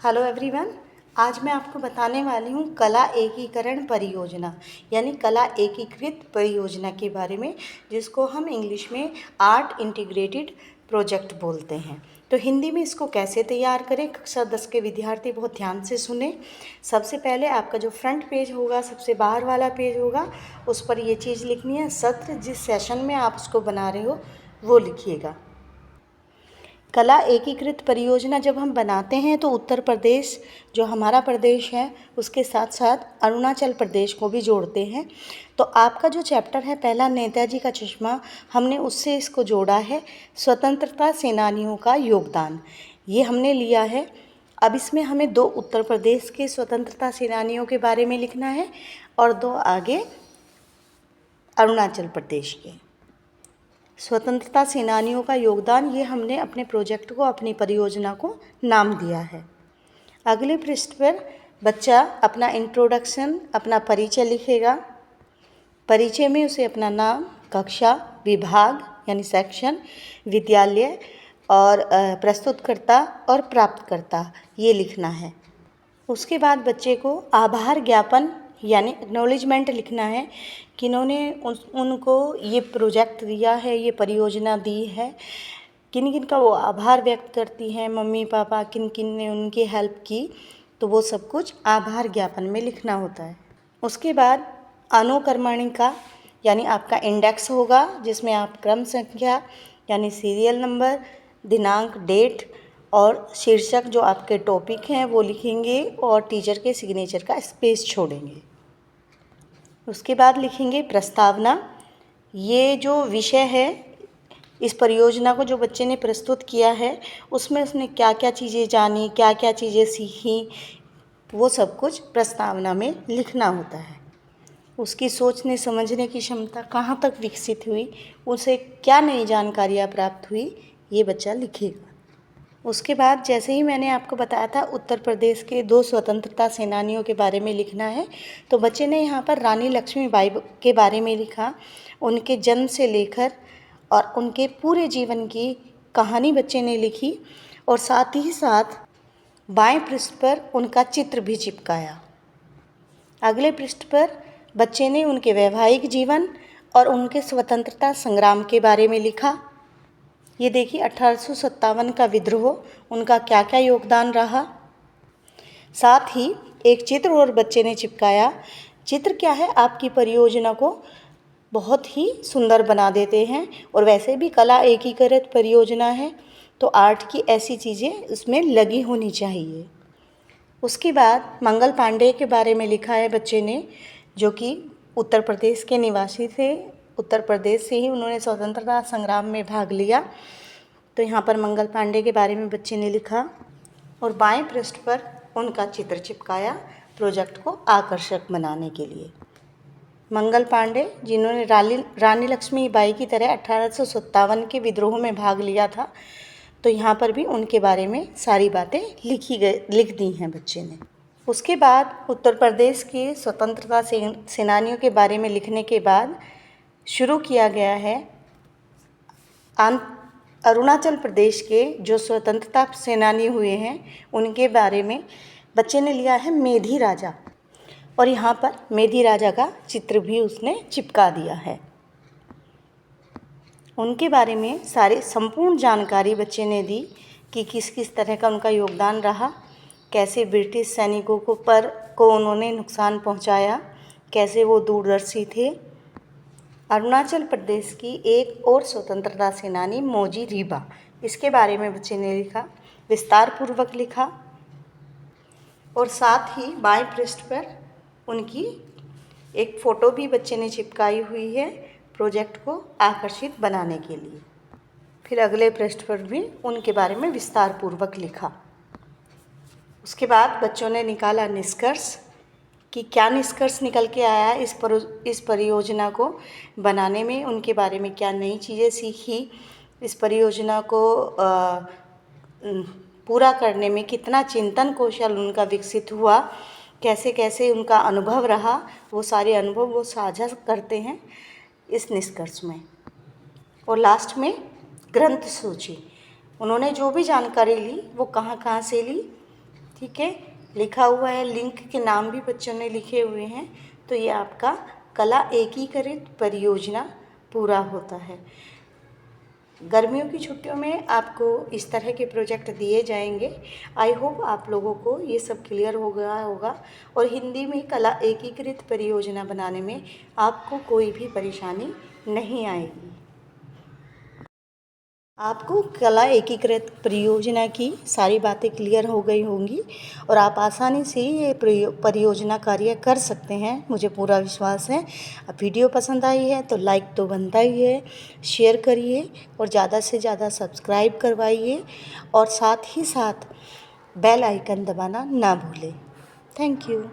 Hello everyone. आज मैं आपको बताने वाली हूँ कला एकीकरण परियोजना यानी कला एकीकृत परियोजना के बारे में, जिसको हम इंग्लिश में आर्ट इंटीग्रेटेड प्रोजेक्ट बोलते हैं। तो हिंदी में इसको कैसे तैयार करें, कक्षा 10 के विद्यार्थी बहुत ध्यान से सुने। सबसे पहले आपका जो फ्रंट पेज होगा, सबसे बाहर वाला पेज होगा, उस पर ये चीज़ लिखनी है। सत्र जिस सेशन में आप उसको बना रहे हो वो लिखिएगा। कला एकीकृत परियोजना जब हम बनाते हैं तो उत्तर प्रदेश जो हमारा प्रदेश है उसके साथ साथ अरुणाचल प्रदेश को भी जोड़ते हैं। तो आपका जो चैप्टर है पहला, नेताजी का चश्मा, हमने उससे इसको जोड़ा है स्वतंत्रता सेनानियों का योगदान, ये हमने लिया है। अब इसमें हमें 2 उत्तर प्रदेश के स्वतंत्रता सेनानियों के बारे में लिखना है और 2 आगे अरुणाचल प्रदेश के स्वतंत्रता सेनानियों का योगदान, ये हमने अपने प्रोजेक्ट को, अपनी परियोजना को नाम दिया है। अगले पृष्ठ पर बच्चा अपना इंट्रोडक्शन, अपना परिचय लिखेगा। परिचय में उसे अपना नाम, कक्षा, विभाग यानी सेक्शन, विद्यालय और प्रस्तुतकर्ता और प्राप्तकर्ता ये लिखना है। उसके बाद बच्चे को आभार ज्ञापन यानी एक्नॉलेजमेंट लिखना है, किन्होंने उनको ये प्रोजेक्ट दिया है, ये परियोजना दी है, किन किन का वो आभार व्यक्त करती हैं, मम्मी पापा किन किन ने उनकी हेल्प की, तो वो सब कुछ आभार ज्ञापन में लिखना होता है। उसके बाद अनुक्रमणिका यानी आपका इंडेक्स होगा, जिसमें आप क्रम संख्या यानी सीरियल नंबर, दिनांक, डेट और शीर्षक जो आपके टॉपिक हैं वो लिखेंगे और टीचर के सिग्नेचर का स्पेस छोड़ेंगे। उसके बाद लिखेंगे प्रस्तावना, ये जो विषय है, इस परियोजना को जो बच्चे ने प्रस्तुत किया है उसमें उसने क्या क्या चीज़ें जानी, क्या क्या चीज़ें सीखी, वो सब कुछ प्रस्तावना में लिखना होता है। उसकी सोचने समझने की क्षमता कहाँ तक विकसित हुई, उसे क्या नई जानकारियाँ प्राप्त हुई, ये बच्चा लिखेगा। उसके बाद जैसे ही मैंने आपको बताया था उत्तर प्रदेश के 2 स्वतंत्रता सेनानियों के बारे में लिखना है, तो बच्चे ने यहाँ पर रानी लक्ष्मीबाई के बारे में लिखा। उनके जन्म से लेकर और उनके पूरे जीवन की कहानी बच्चे ने लिखी और साथ ही साथ बाएं पृष्ठ पर उनका चित्र भी चिपकाया। अगले पृष्ठ पर बच्चे ने उनके वैवाहिक जीवन और उनके स्वतंत्रता संग्राम के बारे में लिखा। ये देखिए 1857 का विद्रोह, उनका क्या क्या योगदान रहा। साथ ही एक चित्र और बच्चे ने चिपकाया। चित्र क्या है, आपकी परियोजना को बहुत ही सुंदर बना देते हैं और वैसे भी कला एकीकृत परियोजना है तो आर्ट की ऐसी चीज़ें उसमें लगी होनी चाहिए। उसके बाद मंगल पांडे के बारे में लिखा है बच्चे ने, जो कि उत्तर प्रदेश के निवासी थे। उत्तर प्रदेश से ही उन्होंने स्वतंत्रता संग्राम में भाग लिया। तो यहाँ पर मंगल पांडे के बारे में बच्चे ने लिखा और बाएं पृष्ठ पर उनका चित्र चिपकाया प्रोजेक्ट को आकर्षक बनाने के लिए। मंगल पांडे जिन्होंने रानी लक्ष्मीबाई की तरह 1857 के विद्रोह में भाग लिया था, तो यहाँ पर भी उनके बारे में सारी बातें लिख दी हैं बच्चे ने। उसके बाद उत्तर प्रदेश के स्वतंत्रता सेनानियों के बारे में लिखने के बाद शुरू किया गया है अरुणाचल प्रदेश के जो स्वतंत्रता सेनानी हुए हैं उनके बारे में। बच्चे ने लिया है मेधी राजा और यहाँ पर मेधी राजा का चित्र भी उसने चिपका दिया है। उनके बारे में सारी संपूर्ण जानकारी बच्चे ने दी कि किस किस तरह का उनका योगदान रहा, कैसे ब्रिटिश सैनिकों को उन्होंने नुकसान पहुंचाया, कैसे वो दूरदर्शी थे। अरुणाचल प्रदेश की एक और स्वतंत्रता सेनानी मोजी रीबा, इसके बारे में बच्चे ने लिखा, विस्तार पूर्वक लिखा और साथ ही बाएं पृष्ठ पर उनकी एक फ़ोटो भी बच्चे ने चिपकाई हुई है प्रोजेक्ट को आकर्षित बनाने के लिए। फिर अगले पृष्ठ पर भी उनके बारे में विस्तार पूर्वक लिखा। उसके बाद बच्चों ने निकाला निष्कर्ष कि क्या निष्कर्ष निकल के आया इस परियोजना को बनाने में, उनके बारे में क्या नई चीज़ें सीखी, इस परियोजना को पूरा करने में कितना चिंतन कौशल उनका विकसित हुआ, कैसे कैसे उनका अनुभव रहा, वो सारे अनुभव वो साझा करते हैं इस निष्कर्ष में। और लास्ट में ग्रंथ सूची, उन्होंने जो भी जानकारी ली वो कहाँ कहाँ से ली, ठीक है, लिखा हुआ है, लिंक के नाम भी बच्चों ने लिखे हुए हैं। तो ये आपका कला एकीकृत परियोजना पूरा होता है। गर्मियों की छुट्टियों में आपको इस तरह के प्रोजेक्ट दिए जाएंगे। आई होप आप लोगों को ये सब क्लियर हो गया होगा और हिंदी में कला एकीकृत परियोजना बनाने में आपको कोई भी परेशानी नहीं आएगी। आपको कला एकीकृत परियोजना की सारी बातें क्लियर हो गई होंगी और आप आसानी से ये परियोजना कार्य कर सकते हैं, मुझे पूरा विश्वास है। अब वीडियो पसंद आई है तो लाइक तो बनता ही है, शेयर करिए और ज़्यादा से ज़्यादा सब्सक्राइब करवाइए और साथ ही साथ बेल आइकन दबाना ना भूलें। Thank you.